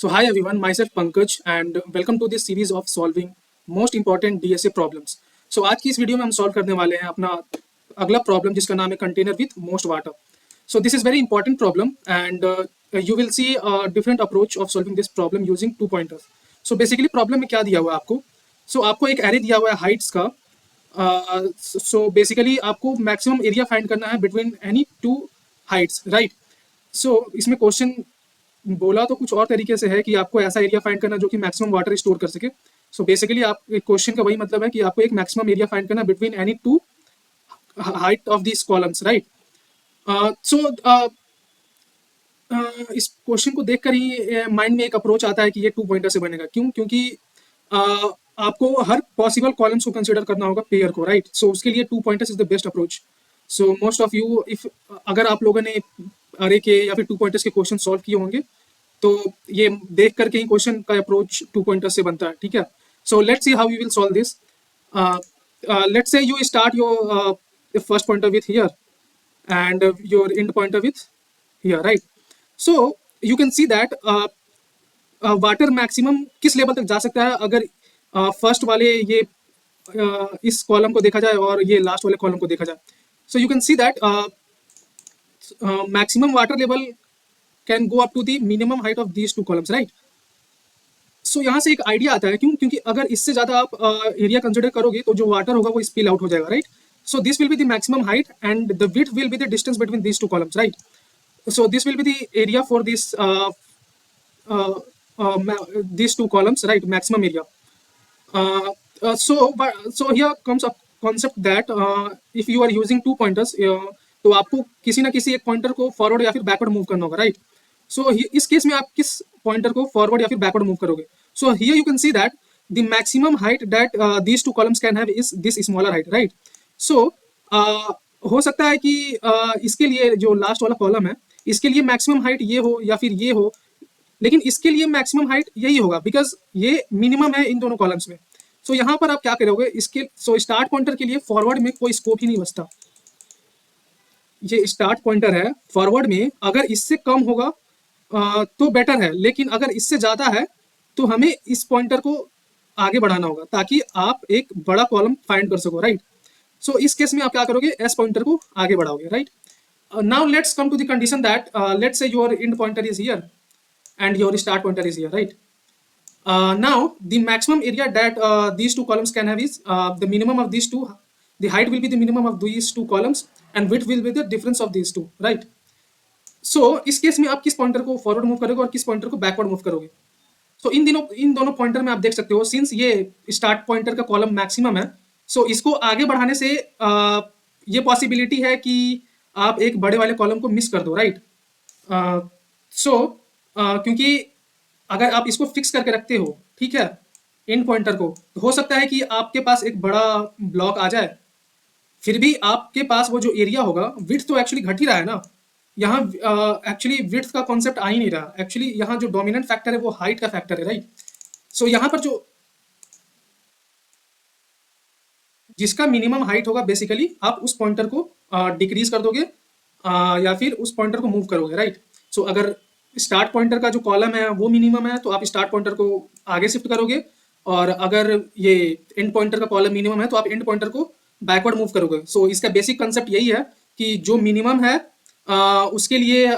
So hi everyone, myself Pankaj and welcome to this series of solving most important DSA problems. So आज की इस video में हम solve करने वाले हैं अपना अगला प्रॉब्लम जिसका नाम है container with most water. So this is very important problem and you will see a different approach of solving this problem using two pointers. So basically problem में क्या दिया हुआ है आपको? So आपको एक एरे दिया हुआ है हाइट्स का. So basically आपको मैक्सिमम एरिया फाइंड करना है between any two heights, right? So इसमें क्वेश्चन बोला तो कुछ और तरीके से है कि आपको ऐसा एरिया फाइंड करना जो कि मैक्सिमम वाटर स्टोर कर सके. सो बेसिकली आप क्वेश्चन का वही मतलब है कि आपको एक मैक्सिमम एरिया फाइंड करना between any two height of this columns, right? So इस क्वेश्चन को देखकर ही माइंड में एक अप्रोच आता है कि ये टू पॉइंटर से बनेगा. क्यों? क्योंकि आपको हर पॉसिबल कॉलम्स को कंसिडर करना होगा पेयर को, राइट? सो उसके लिए two pointers is the best approach. So most of you if अगर आप लोगों ने अरे के या फिर टू पॉइंटर्स के क्वेश्चन सॉल्व किए होंगे तो ये देख करके ही क्वेश्चन का अप्रोच टू पॉइंटर्स से बनता है, ठीक है? So let's see how you will solve this. Let's say you start your first pointer with here and your end pointer with here, right? So you can see that water maximum किस level तक जा सकता है अगर first वाले ये इस column को देखा जाए और ये लास्ट वाले कॉलम को देखा जाए. So you can see that maximum water level can go up to the minimum height of these two columns, right? So यहाँ से एक आइडिया आता है. क्यों? क्योंकि अगर इससे ज़्यादा आप एरिया कंसिडर करोगे तो जो वाटर होगा वो स्पिल आउट हो जाएगा, right? So this will be the maximum height and the width will be the distance between these two columns, right? So this will be the area for this these two columns, right? Maximum area. So here comes a concept that if you are using two pointers, तो आपको किसी ना किसी एक pointer को forward या फिर backward move करना होगा, राइट? सो इस केस में आप किस पॉइंटर को फॉरवर्ड या फिर बैकवर्ड मूव करोगे? So here you can see that the maximum height that these two columns can have is this smaller height, right? So हो सकता है कि इसके लिए जो लास्ट वाला कॉलम है इसके लिए मैक्सिमम हाइट ये हो या फिर ये हो, लेकिन इसके लिए मैक्सिमम हाइट यही होगा बिकॉज ये मिनिमम है इन दोनों कॉलम्स में. सो यहाँ पर आप क्या करोगे इसके? सो स्टार्ट पॉइंटर के लिए फॉरवर्ड में कोई स्कोप ही नहीं बचता. ये स्टार्ट पॉइंटर है, फॉरवर्ड में अगर इससे कम होगा तो बेटर है, लेकिन अगर इससे ज़्यादा है तो हमें इस पॉइंटर को आगे बढ़ाना होगा ताकि आप एक बड़ा कॉलम फाइंड कर सको, राइट? सो इस केस में आप क्या करोगे? एस पॉइंटर को आगे बढ़ाओगे, right? Now let's come to the condition that let's say your end pointer is here and your start pointer is here, right? Now the maximum area that these two columns can have is the minimum of these two, the height will be the minimum of these two columns and width will be the difference of these two, right? सो इस case में आप किस pointer को forward move करोगे और किस pointer को backward move करोगे? सो इन दोनों पॉइंटर में आप देख सकते हो सिंस ये स्टार्ट पॉइंटर का कॉलम मैक्सिमम है, सो इसको आगे बढ़ाने से ये पॉसिबिलिटी है कि आप एक बड़े वाले कॉलम को मिस कर दो, राइट? क्योंकि अगर आप इसको फिक्स करके रखते हो, ठीक है, एंड पॉइंटर को, तो हो सकता है कि आपके पास एक बड़ा ब्लॉक आ जाए, फिर भी आपके पास वो जो एरिया होगा, विड्थ तो एक्चुअली घट ही रहा है ना. यहाँ एक्चुअली विड्थ का कॉन्सेप्ट आ ही नहीं रहा. एक्चुअली यहाँ जो डोमिनेंट फैक्टर है वो हाइट का फैक्टर है, राइट? सो यहाँ पर जो जिसका मिनिमम हाइट होगा बेसिकली आप उस पॉइंटर को डिक्रीज कर दोगे या फिर उस पॉइंटर को मूव करोगे, राइट? सो अगर स्टार्ट पॉइंटर का जो कॉलम है वो मिनिमम है तो आप स्टार्ट पॉइंटर को आगे शिफ्ट करोगे, और अगर ये एंड पॉइंटर का कॉलम मिनिमम है तो आप एंड पॉइंटर को बैकवर्ड मूव करोगे. सो इसका बेसिक कंसेप्ट यही है कि जो मिनिमम है उसके लिए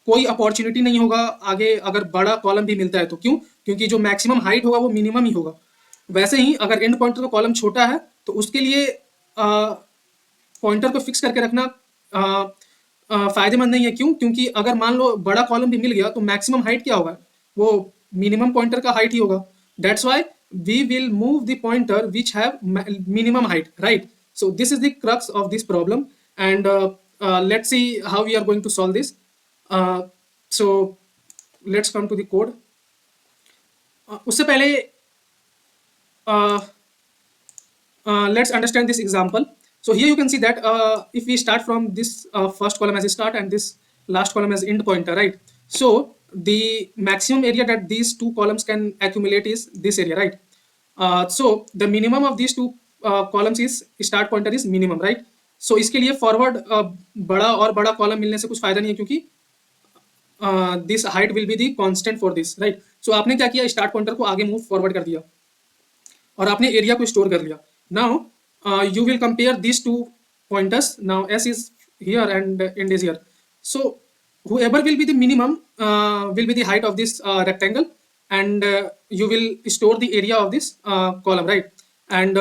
कोई अपॉर्चुनिटी नहीं होगा आगे अगर बड़ा कॉलम भी मिलता है तो. क्यों? क्योंकि जो मैक्सिमम हाइट होगा वो मिनिमम ही होगा. वैसे ही अगर एंड पॉइंटर का कॉलम छोटा है तो उसके लिए पॉइंटर को फिक्स करके रखना फायदेमंद नहीं है. क्यों? क्योंकि अगर मान लो बड़ा कॉलम भी मिल गया तो मैक्सिमम हाइट क्या होगा? वो मिनिमम पॉइंटर का हाइट ही होगा. That's why we will move the pointer which have minimum height, right? So this is the crux of this problem and let's see how we are going to solve this. So let's come to the code. उससे पहले let's understand this example. So here you can see that if we start from this first column as a start and this last column as end pointer, right? So the maximum area that these two columns can accumulate is this area, right? So the minimum of these two columns is start pointer is minimum, right? So इसके लिए forward बड़ा और बड़ा column मिलने से कुछ फायदा नहीं है क्योंकि this height will be the constant for this, right? So आपने क्या किया, स्टार्ट पॉइंटर को आगे मूव फॉरवर्ड कर दिया और आपने एरिया को स्टोर कर लिया. Now you will compare this to pointers. Now s is here and end is here. So whoever will be the minimum will be the height of this rectangle, and you will store the area of this column, right? And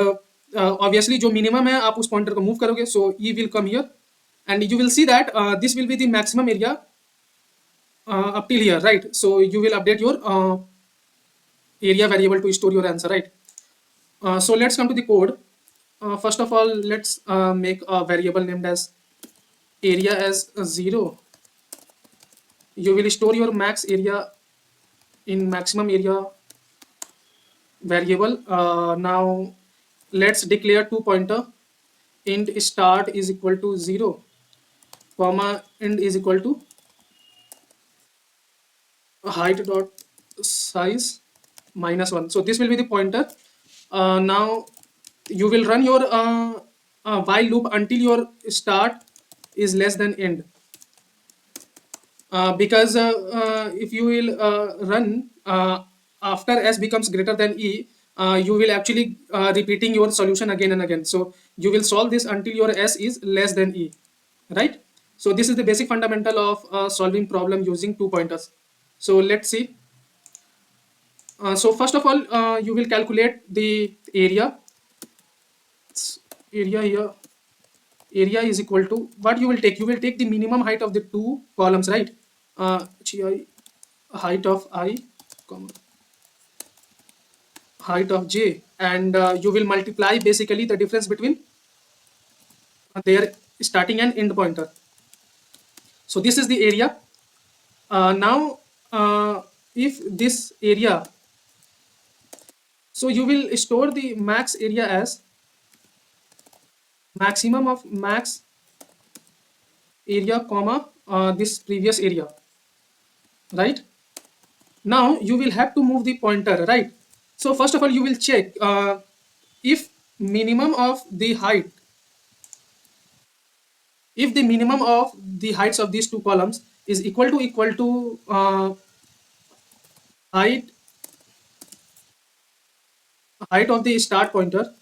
obviously जो minimum है आप उस pointer को move करोगे, so e will come here and you will see that this will be the maximum area up till here, right? So you will update your area variable to store your answer, right? So let's come to the code. First of all, let's make a variable named as area as 0. You will store your max area in maximum area variable. Now let's declare two pointer. Int start is equal to 0, comma end is equal to height dot size -1. So this will be the pointer. Now you will run your while loop until your start is less than end. Because if you will run after s becomes greater than e, you will actually repeating your solution again and again. So you will solve this until your s is less than e, right? So this is the basic fundamental of solving problem using two pointers. So let's see. So first of all, you will calculate the area. Area here, area is equal to what you will take. You will take the minimum height of the two columns, right? Height of I, comma, height of j, and you will multiply basically the difference between their starting and end pointer. So this is the area. Now if this area, so you will store the max area as maximum of max area comma this previous area, right? Now you will have to move the pointer, right? So first of all you will check if minimum of the height, if the minimum of the heights of these two columns is equal to height of the start pointer.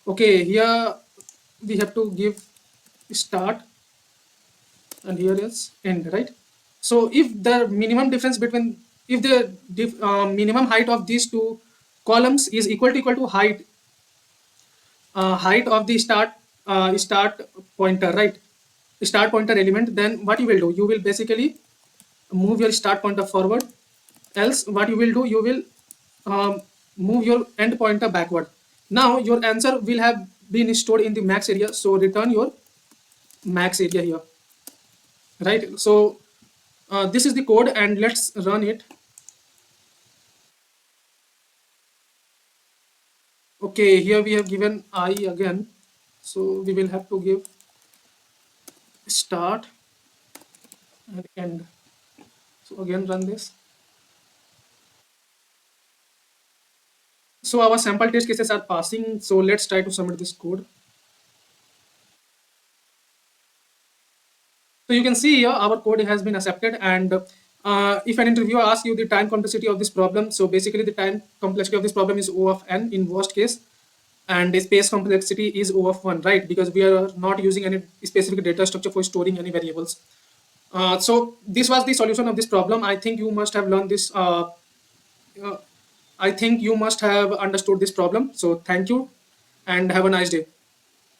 Okay, here we have to give start and here is end, right? So if the minimum difference between, if the minimum height of these two columns is equal to height of the start pointer, right? Start pointer element, then what you will do, you will basically move your start pointer forward. Else what you will do, you will move your end pointer backward. Now your answer will have been stored in the max area, so return your max area here, right? So this is the code and let's run it. Okay, here we have given I again, so we will have to give start and end. So again run this. So our sample test cases are passing, so let's try to submit this code. So you can see here our code has been accepted, and if an interviewer asks you the time complexity of this problem, so basically the time complexity of this problem is O of n in worst case, and the space complexity is O of 1, right? Because we are not using any specific data structure for storing any variables. So this was the solution of this problem. I think you must have learned this. I think you must have understood this problem. So thank you and have a nice day.